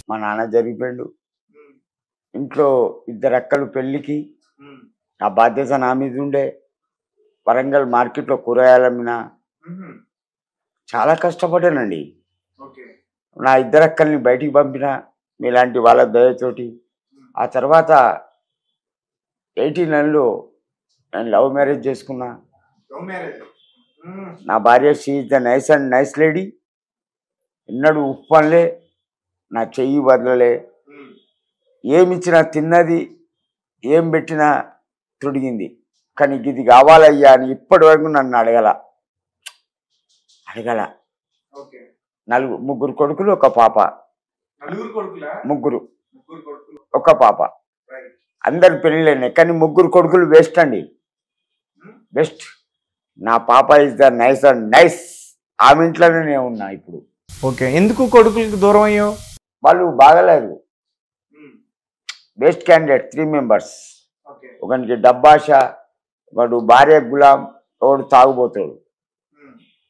మా నాన్న జరిగిపోయిండు. ఇంట్లో ఇద్దరు అక్కలు పెళ్ళికి ఆ బాధ్యత నా మీద ఉండే. వరంగల్ మార్కెట్లో కూరగాయలు అమ్మిన. చాలా కష్టపడ్డానండి. నా ఇద్దరు అక్కల్ని బయటికి పంపిన మీలాంటి వాళ్ళ దయతోటి. ఆ తర్వాత 89లో నేను లవ్ మ్యారేజ్ చేసుకున్నా. నా భార్య she is the nice and nice lady. ఎన్నడూ ఉప్పనలే, నా చెయ్యి వదలలే. ఏమిచ్చినా తిన్నది, ఏం పెట్టినా తొడిగింది. కానీ ఇది కావాలయ్యా అని ఇప్పటి వరకు నన్ను అడగల. ముగ్గురు కొడుకులు, ఒక పాప. ముగ్గురు, ఒక పాప. అందరు పెళ్ళిళ్ళైనాయి, కానీ ముగ్గురు కొడుకులు బెస్ట్ అండి, బెస్ట్. నా పాప is the nice and nice. ఆమె ఇంట్లోనే నేను ఉన్నా ఇప్పుడు. ఓకే, ఎందుకు కొడుకులకు దూరం అయ్యో? వాళ్ళు బాగలేదు. Best candidate 3 members. ఒకనికి డబ్బాష, ఒకడు భార్య గులాం, ఒకడు తాగుబోతాడు.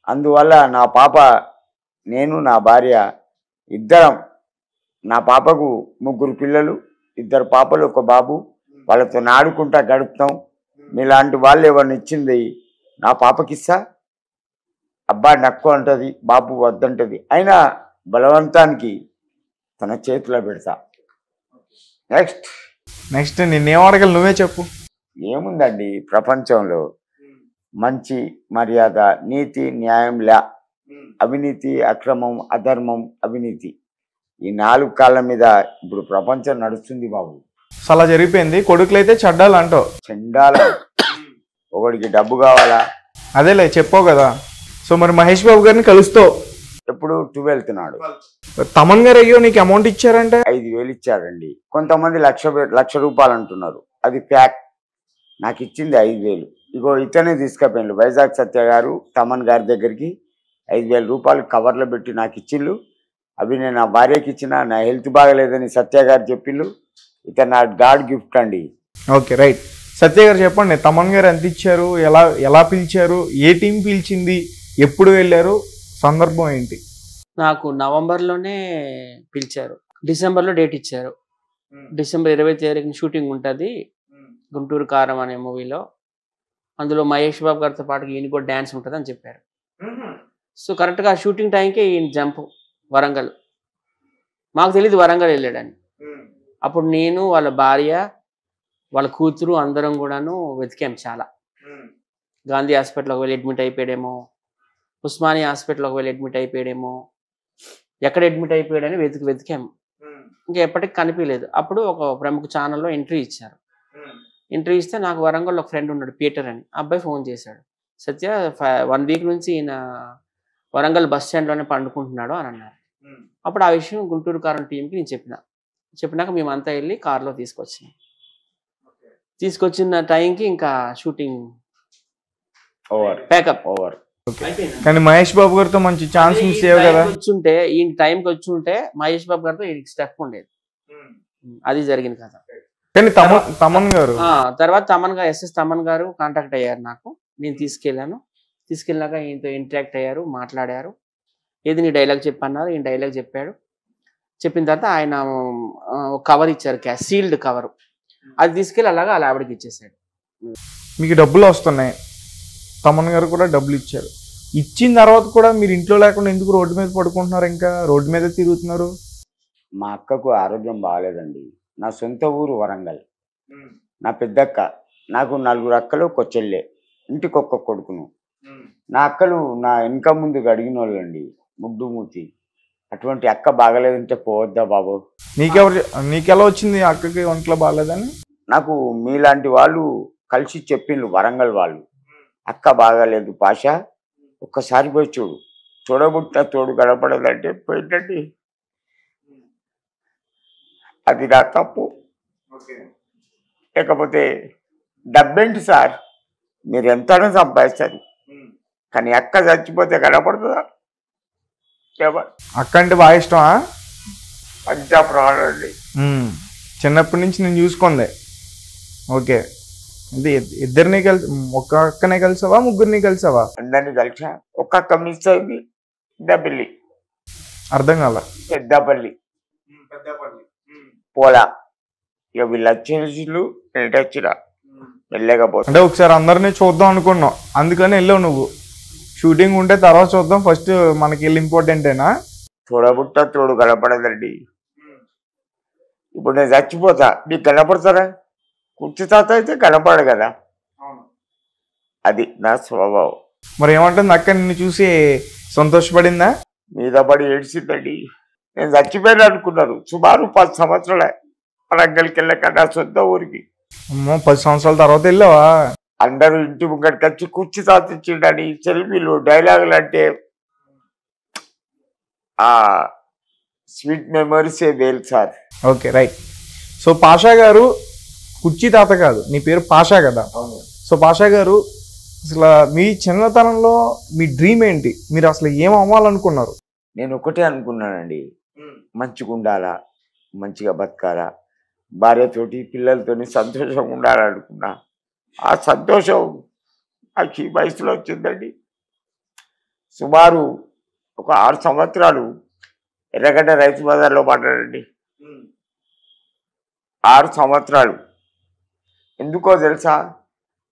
అందువల్ల నా పాప, నేను, నా భార్య ఇద్దరం. నా పాపకు 3 పిల్లలు, 2 పాపలు, 1 బాబు. వాళ్ళతో ఆడుకుంటా గడుపుతాం. మీలాంటి వాళ్ళు ఎవరిని ఇచ్చింది నా పాపకిస్తా. అబ్బా నక్కు అంటది, బాబు వద్దంటది. అయినా బలవంతానికి తన చేతిలో పెడతా. నెక్స్ట్ నిన్నేం అడగాలి, నువ్వే చెప్పు. ఏముందండి, ప్రపంచంలో మంచి, మర్యాద, నీతి, న్యాయం, అవినీతి, అక్రమం, అధర్మం, అవినీతి, ఈ 4 కాళ్ళ మీద ఇప్పుడు ప్రపంచం నడుస్తుంది బాబు. అలా జరిగిపోయింది. కొడుకులు అయితే చెడ్డాలు అంటావు. చెండాల. ఒకడికి డబ్బు కావాలా? అదేలే చెప్పావు కదా. సో మరి మహేష్ బాబు గారిని కలుస్తావు ఎప్పుడు? 12th నాడు. తమన్ గారు అయ్యో నీకు అమౌంట్ ఇచ్చారంటే? 5,000 ఇచ్చారండి. కొంతమంది లక్ష రూపాయలు అంటున్నారు, అది ఫ్యాక్ట్. నాకు ఇచ్చింది 5,000. ఇగో ఇతనే తీసుకుపోయిండు. వైజాగ్ సత్య గారు తమన్ గారి దగ్గరికి 5,000 రూపాయలు కవర్లో పెట్టి నాకు ఇచ్చిళ్ళు. అవి నేను నా భార్యకి ఇచ్చిన. నా హెల్త్ బాగలేదని సత్య గారు చెప్పిళ్ళు. ఇతను నా గాడ్ గిఫ్ట్ అండి. Okay right. సత్య గారు చెప్పండి, తమన్ గారు ఎంత ఇచ్చారు, ఎలా పిలిచారు, ఏ టీం పిలిచింది, ఎప్పుడు వెళ్ళారు, సందర్భం ఏంటి? నాకు నవంబర్లోనే పిలిచారు, డిసెంబర్లో డేట్ ఇచ్చారు. డిసెంబర్ 20వ తారీఖున షూటింగ్ ఉంటుంది గుంటూరు కారం అనే మూవీలో. అందులో మహేష్ బాబు గారితో పాటు ఈయన కూడా డ్యాన్స్ ఉంటుంది అని చెప్పారు. సో కరెక్ట్గా షూటింగ్ టైంకి ఈయన జంప్ వరంగల్. మాకు తెలియదు వరంగల్ వెళ్ళాడని. అప్పుడు నేను, వాళ్ళ భార్య, వాళ్ళ కూతురు అందరం కూడాను వెతికాం చాలా. గాంధీ హాస్పిటల్కి వెళ్ళి అడ్మిట్ అయిపోయాడేమో, ఉస్మానియా హాస్పిటల్కి వెళ్ళి అడ్మిట్ అయిపోయాడేమో, ఎక్కడ అడ్మిట్ అయిపోయాడని వెతికాము. ఇంకా ఎప్పటికి కనిపించలేదు. అప్పుడు ఒక ప్రముఖ ఛానల్లో ఇంటర్వ్యూ ఇచ్చారు. ఇంటర్వ్యూ ఇస్తే నాకు వరంగల్లో ఒక ఫ్రెండ్ ఉన్నాడు, పీటర్ అని. అబ్బాయి ఫోన్ చేశాడు, సత్య 1 వీక్ నుంచి ఈయన వరంగల్ బస్ స్టాండ్లోనే పండుకుంటున్నాడు అని అన్నారు. అప్పుడు ఆ విషయం గుంటూరు కారం టీంకి నేను చెప్పినాక మేమంతా వెళ్ళి కార్లో తీసుకొచ్చిన టైంకి ఇంకా షూటింగ్ ప్యాకప్ ఓవర్. కానీ మహేష్ బాబు గారితో మంచి ఛాన్స్ మిస్ అయ్యావు కదా. వచ్చుంటే ఈ టైంకి వచ్చుంటే మహేష్ బాబు గారితో ఈయనకి స్టెప్ ఉండేది. అది జరిగింది కదా. కానీ తమన్ గారు తర్వాత ఎస్ఎస్ తమన్ గారు కాంటాక్ట్ అయ్యారు నాకు. నేను తీసుకెళ్ళినాక ఈయనతో ఇంటరాక్ట్ అయ్యారు, మాట్లాడారు. ఏది నీ డైలాగ్ చెప్పన్నారు, ఈయన డైలాగ్ చెప్పాడు. చెప్పిన తర్వాత ఆయన కవర్ ఇచ్చారు, సీల్డ్ కవర్. అది తీసుకెళ్ళి అలాగా అలా ఆవిడకి ఇచ్చేసాడు. మీకు డబ్బులు వస్తున్నాయి, తమన్ గారు కూడా డబ్బులు ఇచ్చారు. ఇచ్చిన తర్వాత కూడా మీరు ఇంట్లో లేకుండా ఎందుకు రోడ్డు మీద పడుకుంటున్నారు, ఇంకా రోడ్డు మీద తిరుగుతున్నారు? మా అక్కకు ఆరోగ్యం బాగాలేదండి. నా సొంత ఊరు వరంగల్. నా పెద్దక్క, నాకు 4 అక్కలు, 1 చెల్లె, ఇంటికి 1 కొడుకును. నా అక్కలు నా వెనక ముందు అడిగిన వాళ్ళండి, ముగ్గు మూతి. అటువంటి అక్క బాగలేదంటే పోవద్దా బాబు? నీకెలా వచ్చింది అక్కకి ఒంట్లో బాగాలేదని? నాకు మీలాంటి వాళ్ళు కలిసి చెప్పిండ్రు వరంగల్ వాళ్ళు, అక్క బాగాలేదు పాష, ఒక్కసారి పోయి చూడు, చూడబుట్టిన తోడు కనపడదంటే పోయిందండి. అది నా తప్పు. లేకపోతే డబ్బేంటి సార్, మీరు ఎంతైనా సంపాదిస్తారు, కానీ అక్క చచ్చిపోతే కనపడుతుందా? అక్క అంటే బాగా ఇష్టమా? పంచా ప్రాణండి. చిన్నప్పటి నుంచి నేను చూసుకుంది. ఓకే, అంటే ఇద్దరిని కలిసి, ఒక అక్కనే కలిసావా, ముగ్గురిని కలిసావా? అందరినీ కలిసా. ఒక అక్క మిస్ అయింది, పెద్దపల్లి. అర్థం కాల. పెద్దపల్లి పోలా. ఇక వీళ్ళు వచ్చేసిళ్ళు, నేను వచ్చిన వెళ్ళలేకపోతే. అంటే ఒకసారి అందరినీ చూద్దాం అనుకున్నావు, అందుకని వెళ్ళావు నువ్వు. షూటింగ్ ఉంటే తర్వాత చూద్దాం, ఫస్ట్ మనకి వెళ్ళి ఇంపార్టెంటేనా? చూడబుట్ట తోడు కనపడదండి. ఇప్పుడు నేను చచ్చిపోతా, నీకు కనపడతారా? కుర్చీ తాత అయితే కనపడదు కదా, అది నా స్వభావం. మరి ఏమంటుంది అక్క, నిన్ను చూసి సంతోషపడిందా? మీద పడి ఏడ్చిందండి. నేను చచ్చిపోయాను అనుకున్నారు. సుమారు 10 సంవత్సరాలే వరంగల్కి వెళ్ళక నా సొంత ఊరికి. అమ్మో, 10 సంవత్సరాల తర్వాత వెళ్ళావా? అందరూ ఇంటి ముంగడికి వచ్చి కుర్చీ తాతిచ్చిండని సెల్ఫీలు, డైలాగులు అంటే ఆ స్వీట్ మెమరీసే వేలు sir. Okay, right. So Pasha గారు కుర్చీ తాత కాదు, నీ పేరు పాషా కదా. సో పాషా గారు, అసలు మీ చిన్నతనంలో మీ డ్రీమ్ ఏంటి? మీరు అసలు ఏం అవ్వాలనుకున్నారు? నేను ఒకటే అనుకున్నానండి, మంచిగా ఉండాలా, మంచిగా బతకాలా, భార్యతోటి పిల్లలతోని సంతోషంగా ఉండాలనుకున్నా. ఆ సంతోషం నాకు ఈ వయసులో వచ్చిందండి. సుమారు ఒక 6 సంవత్సరాలు ఎర్రగడ్డ రైతు బజార్లో పడ్డానండి. 6 సంవత్సరాలు. ఎందుకో తెలుసా?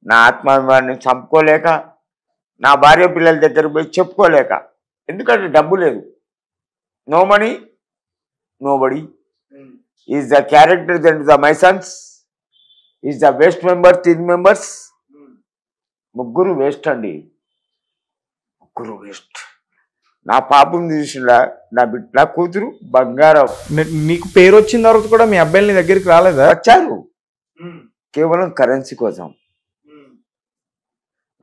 నా ఆత్మాభిమానాన్ని చంపుకోలేక, నా భార్య పిల్లల దగ్గర పోయి చెప్పుకోలేక. ఎందుకంటే డబ్బు లేదు. No money, no buddy. Is the character then the my sons. Is the waste member 3 members. ముగ్గురు వేస్ట్ అండి, ముగ్గురు వేస్ట్. నా పాపం చూసిలా, నా కూతురు బంగారం. నీకు పేరు వచ్చిన తర్వాత కూడా మీ అబ్బాయిలు నీ దగ్గరికి రాలేదా? వచ్చారు, కేవలం కరెన్సీ కోసం.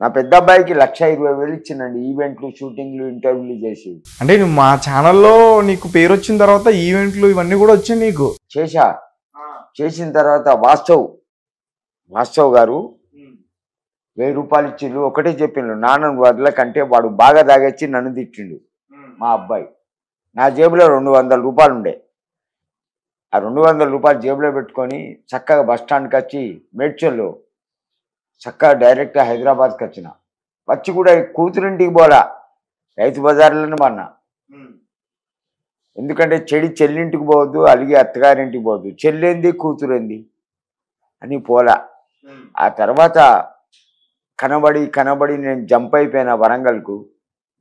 నా పెద్ద అబ్బాయికి 1,20,000 ఇచ్చిందండి, ఈవెంట్లు, షూటింగ్లు, ఇంటర్వ్యూలు చేసి. అంటే నువ్వు మా ఛానల్లో నీకు పేరు వచ్చిన తర్వాత ఈవెంట్లు ఇవన్నీ కూడా వచ్చాయి నీకు? చేసిన తర్వాత వాస్తవ్ గారు 1000 రూపాయలు ఇచ్చిండు. ఒకటే చెప్పిండు, నాన్నను వదలకంటే వాడు బాగా తాగొచ్చి నన్ను తిట్టిండు. మా అబ్బాయి, నా జేబులో 200 రూపాయలు ఉండే. ఆ 200 రూపాయలు జేబులో పెట్టుకొని చక్కగా బస్టాండ్కి వచ్చి మేడ్చల్లో చక్కగా డైరెక్ట్గా హైదరాబాద్కి వచ్చిన. వచ్చి కూడా కూతురింటికి పోలా, రైతు బజార్లోనే పన్నా. ఎందుకంటే చెల్లింటికి పోవద్దు, అలిగి అత్తగారింటికి పోవద్దు, చెల్లేంది కూతురేంది అని పోలా. ఆ తర్వాత కనబడి నేను జంప్ అయిపోయిన వరంగల్కు.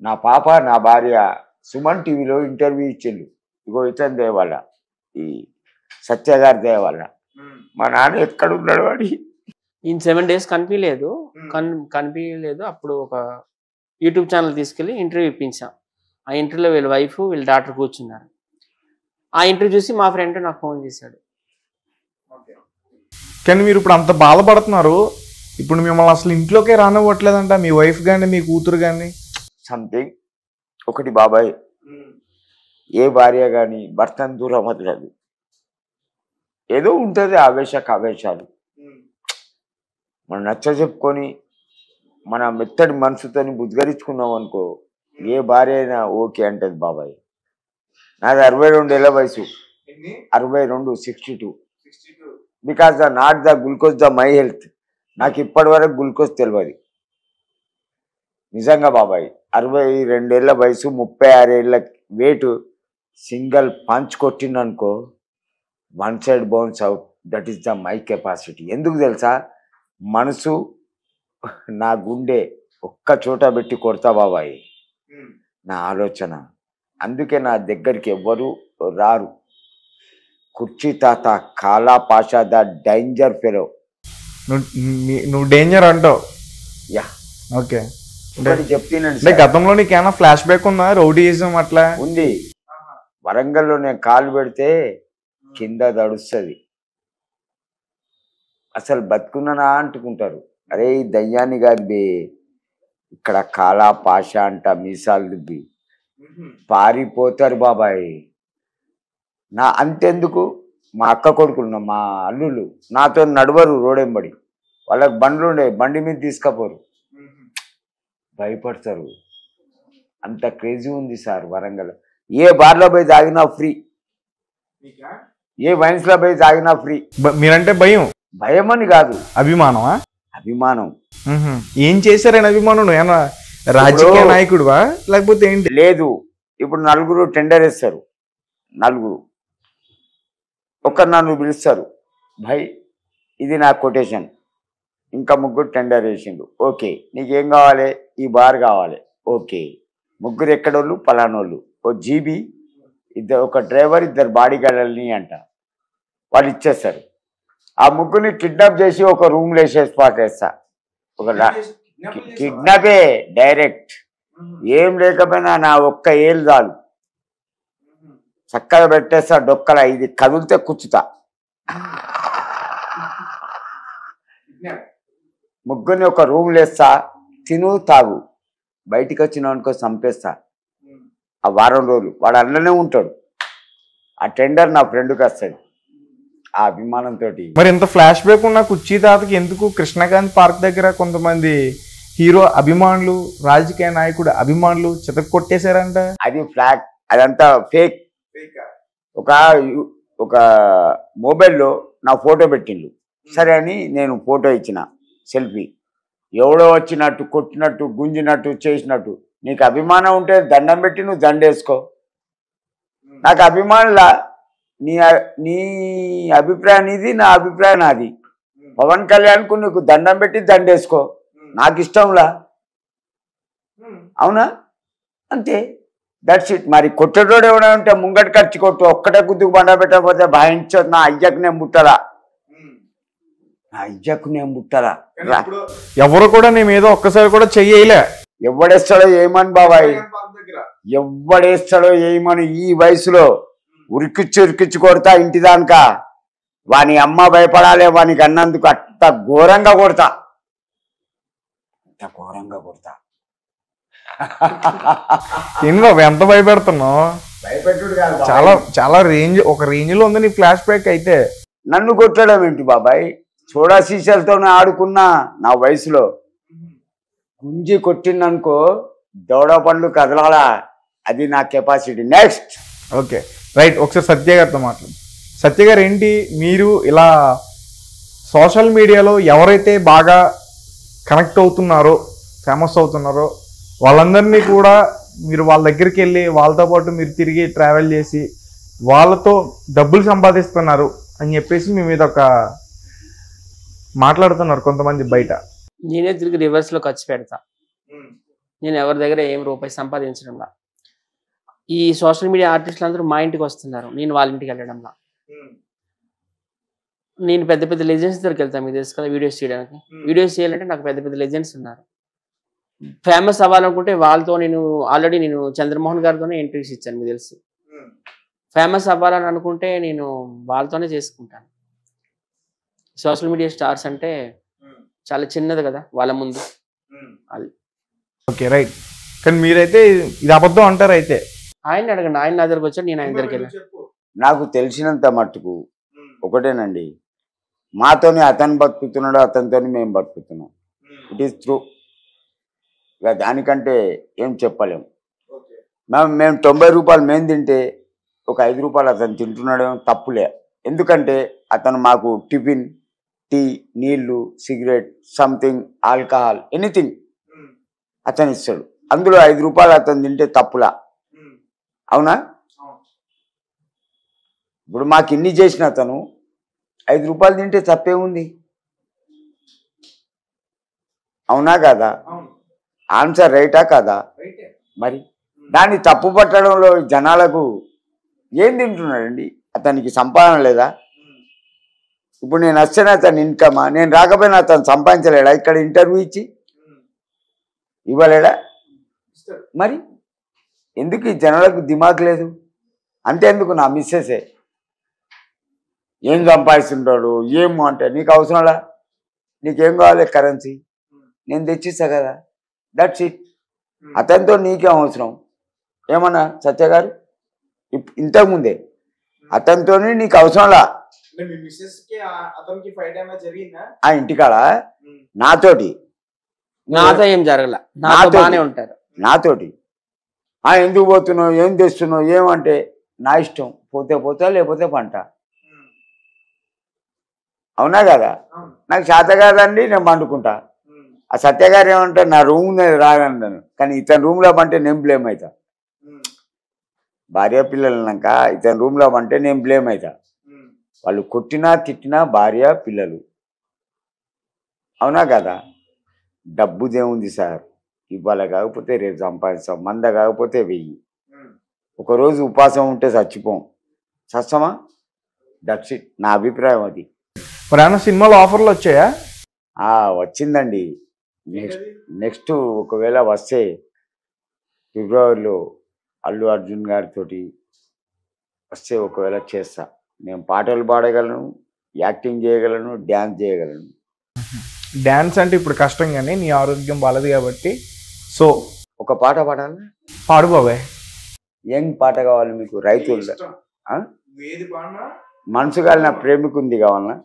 నా పాప, నా భార్య సుమన్ టీవీలో ఇంటర్వ్యూ ఇచ్చిండు. ఇగో ఇతని దేవాల, ఈ సత్యగారి దేవాల. మా నాన్న ఎక్కడున్నాడు అని. ఇన్ 7 days కనిపించలేదు. అప్పుడు ఒక యూట్యూబ్ ఛానల్ తీసుకెళ్ళి ఇంటర్వ్యూ ఇప్పించాం. ఆ ఇంటర్వ్యూలో వీళ్ళ వైఫ్, వీళ్ళ డాక్టర్ కూర్చున్నారు. ఆ ఇంటర్వ్యూ చూసి మా ఫ్రెండ్ నాకు ఫోన్ చేశాడు. కానీ మీరు ఇప్పుడు అంత బాధపడుతున్నారు, ఇప్పుడు మిమ్మల్ని అసలు ఇంట్లోకే రానివ్వట్లేదంట మీ వైఫ్ కానీ మీ కూతురు కానీ? సంథింగ్ ఒకటి బాబాయ్, ఏ భార్య కానీ భర్తను దూరం వదలదు. ఏదో ఉంటుంది ఆవేశాలు. మనం నచ్చ చెప్పుకొని మన మెత్తడి మనసుతోని బుద్ధిగరించుకున్నాం అనుకో, ఏ భార్య అయినా ఓకే అంటది బాబాయ్. నాది 62 ఏళ్ళ వయసు, 62, 62. Because not the glucose the my health. నాకు ఇప్పటి వరకు గ్లూకోజ్ తెలియదు నిజంగా బాబాయ్. 62 ఏళ్ళ వయసు, 36 ఏళ్ళ వెయిట్. సింగిల్ పంచ్ కొట్టిందనుకో, 1 side bounce out. That is the my capacity. ఎందుకు తెలుసా? మనసు, నా గుండె ఒక్క చోట పెట్టి కొడతా బాబాయ్, నా ఆలోచన. అందుకే నా దగ్గరికి ఎవ్వరు రారు. కుర్చీ తాత, కాలా పాషా, ద డేంజర్ ఫెలో. నువ్వు డేంజర్ అంటావు? Yeah, okay. చెప్తానండి. గతంలో నీకేమైనా ఫ్లాష్ బ్యాక్ ఉందా? రౌడీయిజం అట్లా ఉంది. వరంగల్లో నేను కాలు పెడితే కింద దడుస్తుంది. అసలు బతుకున్నానా అంటుకుంటారు. అరే దయ్యాన్ని కాదు బే, ఇక్కడ కాలా పాషా అంట, మీసాలు దుబ్బి పారిపోతారు బాబాయ్. నా అంతెందుకు, మా అక్క కొడుకులు, మా అల్లుళ్ళు నాతో నడవరు రోడెంబడి. వాళ్ళకి బండ్లు ఉండే, బండి మీద తీసుకపోరు, భయపడతారు. అంత క్రేజీ ఉంది సార్ వరంగల్. ఏ బార్లో పోయి తాగినా ఫ్రీ, ఏ వైన్స్లో పోయి తాగినా ఫ్రీ. మీరంటే భయం? భయం అని కాదు, అభిమానమా? అభిమానం. ఏం చేశారని అభిమానం? ఏమన్నా రాజకీయ నాయకుడువా లేకపోతే ఏంటి? లేదు. ఇప్పుడు 4 టెండర్ వేస్తారు, 4 ఒకరు నన్ను పిలుస్తారు, భాయ్ ఇది నా కొటేషన్, ఇంకా ముగ్గురు టెండర్ వేసిండు, ఓకే నీకేం కావాలి, ఈ బార్ కావాలి, ఓకే ముగ్గురు ఎక్కడోళ్ళు పలానోళ్ళు, ఓ జీబీ ఇద్దరు, ఒక డ్రైవర్, ఇద్దరు బాడీ గార్డులని అంట, వాళ్ళు ఇచ్చేస్తారు. ఆ ముగ్గురిని కిడ్నాప్ చేసి ఒక రూమ్లో వేసే స్పాట్ వేస్తా, ఒక కిడ్నాపే డైరెక్ట్, ఏం లేకపోయినా నా ఒక్క ఏళ్ళు చాలు, చక్కగా పెట్టేస్తా డొక్కల, ఇది కదిలితే కూర్చుతా, ముగ్గురిని ఒక రూమ్లో వేస్తా, తిను తాగు, బయటికి వచ్చిన అనుకో చంపేస్తా. ఆ వారం రోజులు వాడు అందులోనే ఉంటాడు. ఆ టెండర్ నా ఫ్రెండ్కి వస్తుంది ఆ అభిమానంతో. మరి ఇంత ఫ్లాష్ బ్యాక్ ఉన్న కుర్చీ తాతకి ఎందుకు కృష్ణకాంత్ పార్క్ దగ్గర కొంతమంది హీరో అభిమానులు, రాజకీయ నాయకుడు అభిమానులు చితక కొట్టేశారంట? అది ఫ్లాగ్, అదంతా ఫేక్. ఒక మొబైల్లో నా ఫోటో పెట్టిండు, సరే అని నేను ఫోటో ఇచ్చిన సెల్ఫీ, ఎవడో వచ్చినట్టు కొట్టినట్టు గుంజినట్టు చేసినట్టు. నీకు అభిమానం ఉంటే దండం పెట్టి నువ్వు దండేసుకో, నాకు అభిమానులా, నీ అభిప్రాయం ఇది, నా అభిప్రాయం నాది. పవన్ కళ్యాణ్కు నీకు దండం పెట్టి దండేసుకో, నాకు ఇష్టంలా, అవునా, అంతే, దట్స్ ఇట్. మరి కొట్టేటోడు ఎవడో ఉంటే ముంగటి ఖర్చు కొట్టు, ఒక్కటే గుద్దుకు బండ పెట్టకపోతే భావించో, నా అయ్యకు నేను ముట్టలా, నా అయ్యకు నేను ముట్టలా. ఎవరు కూడా నీ మీద ఒక్కసారి కూడా చెయ్యలే. ఎవడేస్తాడో ఏమని బాబాయ్, ఎవడేస్తాడో ఏమని, ఈ వయసులో ఉరికిచ్చి కొడతా ఇంటి దానిక, వాని అమ్మ భయపడాలి, వానికి అన్నందుకు అంత ఘోరంగా కొడతా, అంత ఘోరంగా కొడతా. ఏంటి బాబు ఎంత భయపెడుతున్నావు? భయపెట్టుడు కాదు, చాలా చాలా రేంజ్, ఒక రేంజ్ లో ఉంది నీ ఫ్లాష్ బ్యాక్. అయితే నన్ను కొట్టడం ఏంటి బాబాయ్, సోడా సీసాలతో ఆడుకున్నా నా వయసులో, గుంజి కొట్టిందనుకో దౌడ పండ్లు కదలాలా, అది నా కెపాసిటీ. నెక్స్ట్ ఓకే రైట్, ఒకసారి సత్య గారితో మాట్లాడు. సత్య గారు ఏంటి, మీరు ఇలా సోషల్ మీడియాలో ఎవరైతే బాగా కనెక్ట్ అవుతున్నారో, ఫేమస్ అవుతున్నారో వాళ్ళందరినీ కూడా మీరు వాళ్ళ దగ్గరికి వెళ్ళి వాళ్ళతో పాటు మీరు తిరిగి ట్రావెల్ చేసి వాళ్ళతో డబ్బులు సంపాదిస్తున్నారు అని చెప్పేసి మీ మీద ఒక మాట్లాడుతున్నారు కొంతమంది బయట. నేనే తిరిగి రివర్స్లో ఖర్చు పెడతా, నేను ఎవరి దగ్గర ఏం రూపాయి సంపాదించడంలా. ఈ సోషల్ మీడియా ఆర్టిస్టులు అందరూ మా ఇంటికి వస్తున్నారు, నేను వాళ్ళ ఇంటికి వెళ్ళడంలా. నేను పెద్ద పెద్ద లెజెండ్స్ దగ్గరికి వెళ్తాను, మీకు తెలుసు కదా, వీడియోస్ చేయడానికి. వీడియోస్ చేయాలంటే నాకు పెద్ద పెద్ద లెజెండ్స్ ఉన్నారు. ఫేమస్ అవ్వాలనుకుంటే వాళ్ళతో నేను ఆల్రెడీ చంద్రమోహన్ గారితోనే ఇంటర్వ్యూస్ ఇచ్చాను, మీకు తెలుసు. ఫేమస్ అవ్వాలని అనుకుంటే నేను వాళ్ళతోనే చేసుకుంటాను. సోషల్ మీడియా స్టార్స్ అంటే చాలా చిన్నది కదా వాళ్ళ ముందు, అది. ఓకే రైట్, కానీ మీరైతే ఇది అబద్ధం అంటారు. అయితే ఆయన అడగండి, ఆయన నా దగ్గరకు వచ్చాడు, నేను ఆయన దగ్గరికి వెళ్ళాను. నాకు తెలిసినంత మట్టుకు ఒకటేనండి, మాతోనే అతను బతుకుతున్నాడు, అతనితోని మేము బతుకుతున్నాం, ఇట్ ఈస్ ట్రూ. ఇక దానికంటే ఏం చెప్పలేము. మేము 90 రూపాయలు మేము తింటే ఒక 5 రూపాయలు అతను తింటున్నాడేమో తప్పులే. ఎందుకంటే అతను మాకు టిఫిన్, టీ, నీళ్లు, సిగరెట్, సంథింగ్, ఆల్కహాల్, ఎనీథింగ్ అతను ఇస్తాడు. అందులో 5 రూపాయలు అతను తింటే తప్పులా, అవునా? ఇప్పుడు మాకు ఇన్ని చేసిన అతను 5 రూపాయలు తింటే తప్పేముంది, అవునా కదా? ఆన్సర్ రైటా కదా? మరి దాన్ని తప్పు పట్టడంలో జనాలకు ఏం తింటున్నాడండి? అతనికి సంపాదన లేదా? ఇప్పుడు నేను వస్తేనే అతను ఇన్కమా, నేను రాకపోయినా అతను సంపాదించలేడా? ఇక్కడ ఇంటర్వ్యూ ఇచ్చి ఇవ్వలేడా? మరి ఎందుకు ఈ జనాలకు దిమాగ్ లేదు? అంతేందుకు నా మిస్సెసే ఏం సంపాదిస్తుంటాడు ఏమో అంటే, నీకు అవసరంలా, నీకేం కావాలి కరెన్సీ, నేను తెచ్చిస్తా కదా, దట్స్ ఇట్. అతనితో నీకేం అవసరం? ఏమన్నా సత్య గారు ఇంతకుముందే అతనితో నీకు అవసరంలా. ఆ ఇంటికాడ నాతోటి నాతో ఏం జరగల, నాతోనే ఉంటారు. నాతోటి ఎందుకు పోతున్నావు, ఏం తెస్తున్నావు, ఏమంటే నా ఇష్టం, పోతే పోతా లేకపోతే పంట, అవునా కదా? నాకు చేత కాదండి, నేను పండుకుంటా. ఆ సత్యగారు ఏమంటారు, నా రూమ్ రాగలను, కానీ ఇతని రూమ్లో పంటే నేను బ్లేమ్ అవుతా. భార్య పిల్లలన్నాక ఇతని రూమ్లో పంటే నేను బ్లేమ్ అవుతా. వాళ్ళు కొట్టినా తిట్టినా భార్య పిల్లలు. అవునా కదా? డబ్బుదేముంది సార్, ఇవాళ కాకపోతే రేపు సంపాదిస్తాం, మంద కాకపోతే 1000. ఒకరోజు ఉపాసం ఉంటే చచ్చిపోం, చచ్చమా? దట్స్ ఇట్, నా అభిప్రాయం అది. మరి ఏమైనా సినిమాలో ఆఫర్లు వచ్చాయా? వచ్చిందండి. నెక్స్ట్ ఒకవేళ వస్తే ఫిబ్రవరిలో అల్లు అర్జున్ గారితో వస్తే ఒకవేళ చేస్తా. నేను పాటలు పాడగలను, యాక్టింగ్ చేయగలను, డ్యాన్స్ చేయగలను. డ్యాన్స్ అంటే ఇప్పుడు కష్టం, కానీ నీ ఆరోగ్యం బాలదు కాబట్టి. సో ఒక పాట పాడాలా? పాడు బాబాయ్. ఏం పాట కావాలి మీకు? రైతుల మనసు గాలిన ప్రేమికుంది కావాలన్నా?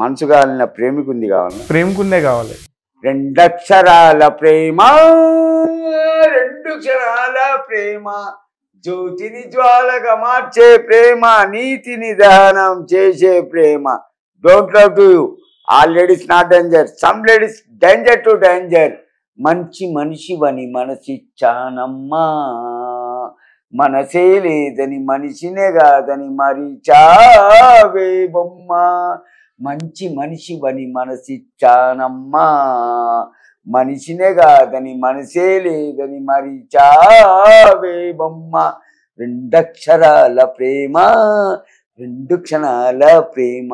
మనసు గాలిన ప్రేమికుంది కావాలన్నా? ప్రేమకుందే కావాలి. 2 అక్షరాల ప్రేమ, 2 క్షణాల ప్రేమ, జ్యోతిని జ్వాలగా మార్చే ప్రేమ, నీతిని దానం చేసే ప్రేమ. Don't love to you, all ladies not danger, some ladies danger to danger. మంచి మనిషివని మనసిచ్చానమ్మా, మనసే లేదని మనిషినే కాదని మరిచావే బొమ్మ. మంచి మనిషివని మనసిచ్చానమ్మా, మనిషినే కాదని మనసే లేదని మరిచావే బొమ్మ. 2 అక్షరాల ప్రేమ, 2 క్షణాల ప్రేమ.